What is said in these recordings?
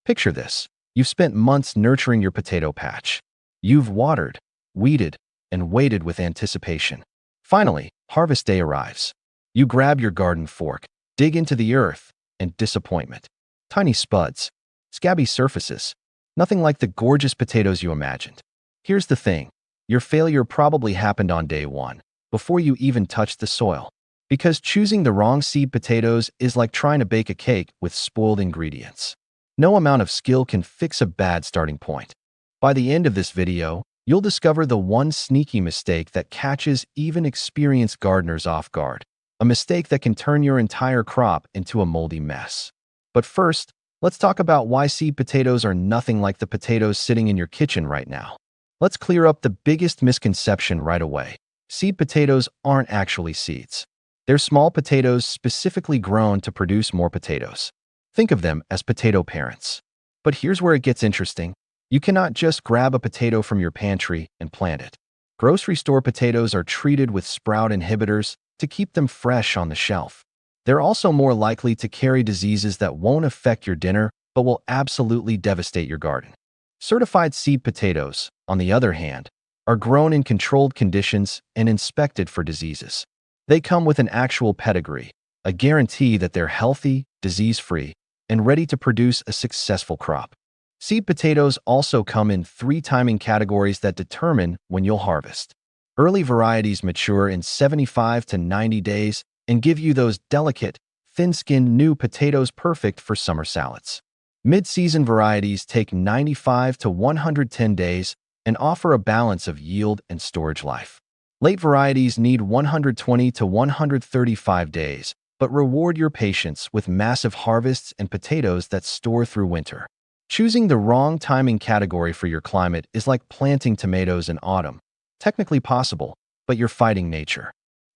Picture this. You've spent months nurturing your potato patch. You've watered, weeded, and waited with anticipation. Finally, harvest day arrives. You grab your garden fork, dig into the earth, and disappointment. Tiny spuds, scabby surfaces, nothing like the gorgeous potatoes you imagined. Here's the thing. Your failure probably happened on day one, before you even touched the soil. Because choosing the wrong seed potatoes is like trying to bake a cake with spoiled ingredients. No amount of skill can fix a bad starting point. By the end of this video, you'll discover the one sneaky mistake that catches even experienced gardeners off guard. A mistake that can turn your entire crop into a moldy mess. But first, let's talk about why seed potatoes are nothing like the potatoes sitting in your kitchen right now. Let's clear up the biggest misconception right away. Seed potatoes aren't actually seeds. They're small potatoes specifically grown to produce more potatoes. Think of them as potato parents. But here's where it gets interesting. You cannot just grab a potato from your pantry and plant it. Grocery store potatoes are treated with sprout inhibitors to keep them fresh on the shelf. They're also more likely to carry diseases that won't affect your dinner but will absolutely devastate your garden. Certified seed potatoes, on the other hand, are grown in controlled conditions and inspected for diseases. They come with an actual pedigree, a guarantee that they're healthy, disease-free, and ready to produce a successful crop. Seed potatoes also come in 3 timing categories that determine when you'll harvest. Early varieties mature in 75 to 90 days and give you those delicate, thin-skinned new potatoes perfect for summer salads. Mid-season varieties take 95 to 110 days and offer a balance of yield and storage life. Late varieties need 120 to 135 days, but reward your patience with massive harvests and potatoes that store through winter. Choosing the wrong timing category for your climate is like planting tomatoes in autumn. Technically possible, but you're fighting nature.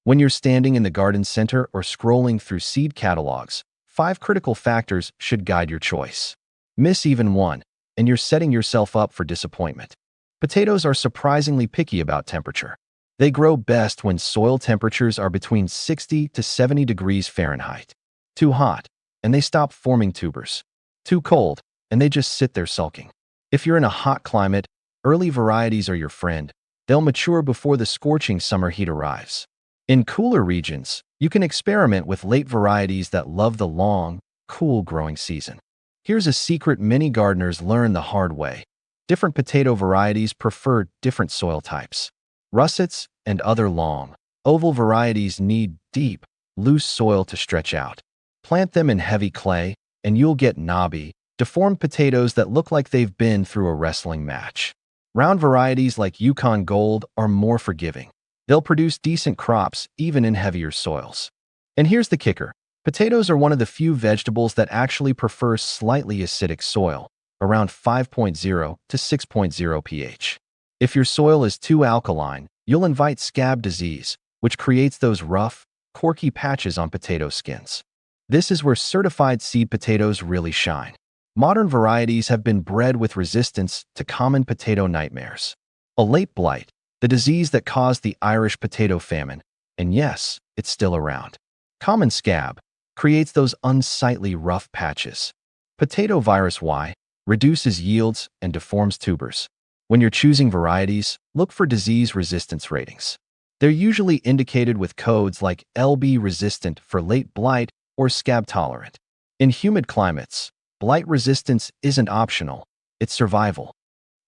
When you're standing in the garden center or scrolling through seed catalogs, 5 critical factors should guide your choice. Miss even one, and you're setting yourself up for disappointment. Potatoes are surprisingly picky about temperature. They grow best when soil temperatures are between 60 to 70 degrees Fahrenheit. Too hot, and they stop forming tubers. Too cold, and they just sit there sulking. If you're in a hot climate, early varieties are your friend. They'll mature before the scorching summer heat arrives. In cooler regions, you can experiment with late varieties that love the long, cool growing season. Here's a secret many gardeners learn the hard way. Different potato varieties prefer different soil types. Russets and other long, oval varieties need deep, loose soil to stretch out. Plant them in heavy clay, and you'll get knobby, deformed potatoes that look like they've been through a wrestling match. Round varieties like Yukon Gold are more forgiving. They'll produce decent crops even in heavier soils. And here's the kicker. Potatoes are one of the few vegetables that actually prefer slightly acidic soil, around 5.0 to 6.0 pH. If your soil is too alkaline, you'll invite scab disease, which creates those rough, corky patches on potato skins. This is where certified seed potatoes really shine. Modern varieties have been bred with resistance to common potato nightmares. A late blight, the disease that caused the Irish potato famine, and yes, it's still around. Common scab creates those unsightly rough patches. Potato virus Y reduces yields and deforms tubers. When you're choosing varieties, look for disease resistance ratings. They're usually indicated with codes like LB resistant for late blight or scab tolerant. In humid climates, blight resistance isn't optional, it's survival.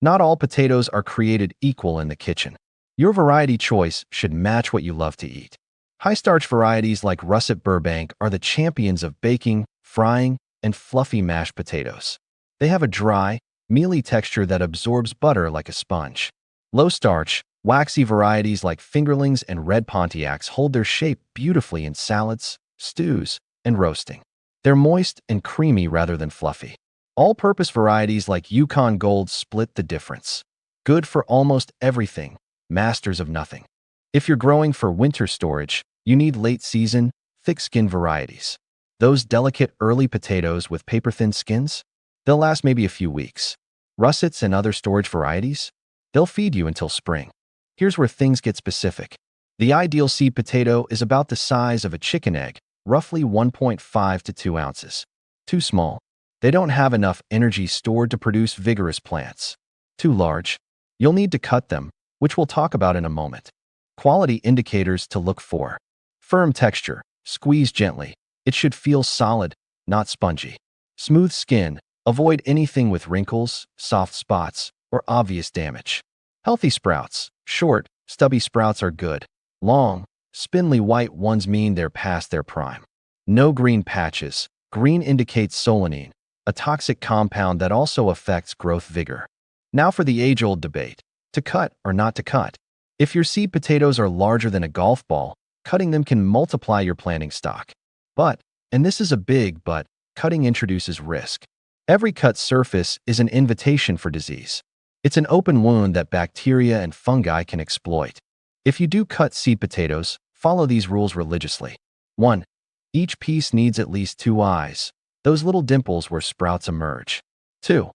Not all potatoes are created equal in the kitchen. Your variety choice should match what you love to eat. High-starch varieties like Russet Burbank are the champions of baking, frying, and fluffy mashed potatoes. They have a dry, mealy texture that absorbs butter like a sponge. Low-starch, waxy varieties like fingerlings and red Pontiacs hold their shape beautifully in salads, stews, and roasting. They're moist and creamy rather than fluffy. All-purpose varieties like Yukon Gold split the difference. Good for almost everything, masters of nothing. If you're growing for winter storage, you need late-season, thick-skin varieties. Those delicate early potatoes with paper-thin skins? They'll last maybe a few weeks. Russets and other storage varieties? They'll feed you until spring. Here's where things get specific. The ideal seed potato is about the size of a chicken egg, roughly 1.5 to 2 ounces. Too small, They don't have enough energy stored to produce vigorous plants. Too large. You'll need to cut them, which we'll talk about in a moment. Quality indicators to look for. Firm texture. Squeeze gently. It should feel solid, not spongy. Smooth skin. Avoid anything with wrinkles, soft spots, or obvious damage. Healthy sprouts. Short, stubby sprouts are good. Long, spindly white ones mean they're past their prime. No green patches. Green indicates solanine, a toxic compound that also affects growth vigor. Now for the age-old debate. To cut or not to cut. If your seed potatoes are larger than a golf ball, cutting them can multiply your planting stock. But, and this is a big but, cutting introduces risk. Every cut surface is an invitation for disease. It's an open wound that bacteria and fungi can exploit. If you do cut seed potatoes, follow these rules religiously. 1. Each piece needs at least 2 eyes, those little dimples where sprouts emerge. 2.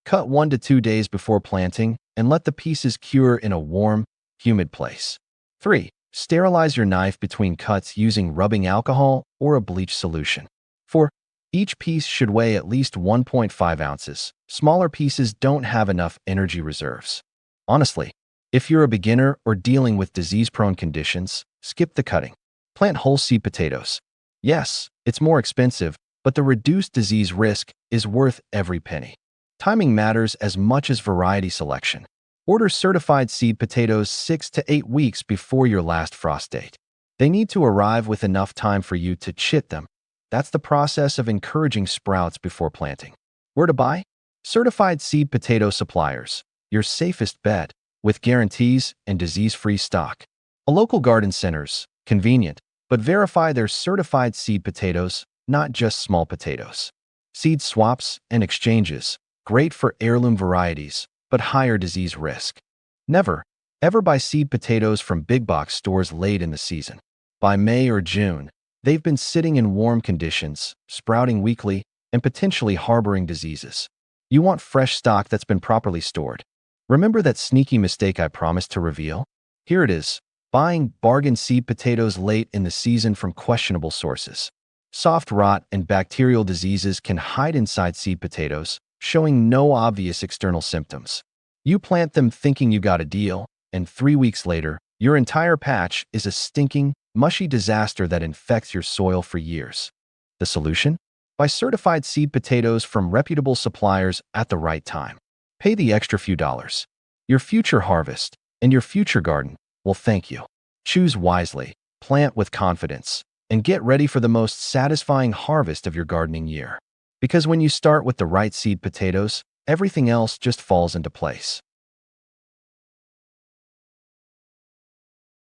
Cut 1 to 2 days before planting and let the pieces cure in a warm, humid place. 3. Sterilize your knife between cuts using rubbing alcohol or a bleach solution. 4. Each piece should weigh at least 1.5 ounces. Smaller pieces don't have enough energy reserves. Honestly, if you're a beginner or dealing with disease-prone conditions, skip the cutting. Plant whole seed potatoes. Yes, it's more expensive, but the reduced disease risk is worth every penny. Timing matters as much as variety selection. Order certified seed potatoes 6 to 8 weeks before your last frost date. They need to arrive with enough time for you to chit them. That's the process of encouraging sprouts before planting. Where to buy? Certified seed potato suppliers, your safest bet, with guarantees and disease-free stock. A local garden centers, convenient, but verify they're certified seed potatoes, not just small potatoes. Seed swaps and exchanges, great for heirloom varieties, but higher disease risk. Never, ever buy seed potatoes from big box stores late in the season. By May or June, they've been sitting in warm conditions, sprouting weakly, and potentially harboring diseases. You want fresh stock that's been properly stored. Remember that sneaky mistake I promised to reveal? Here it is, buying bargain seed potatoes late in the season from questionable sources. Soft rot and bacterial diseases can hide inside seed potatoes, showing no obvious external symptoms. You plant them thinking you got a deal, and 3 weeks later, your entire patch is a stinking, mushy disaster that infects your soil for years. The solution? Buy certified seed potatoes from reputable suppliers at the right time. Pay the extra few dollars. Your future harvest and your future garden will thank you. Choose wisely, plant with confidence, and get ready for the most satisfying harvest of your gardening year. Because when you start with the right seed potatoes, everything else just falls into place.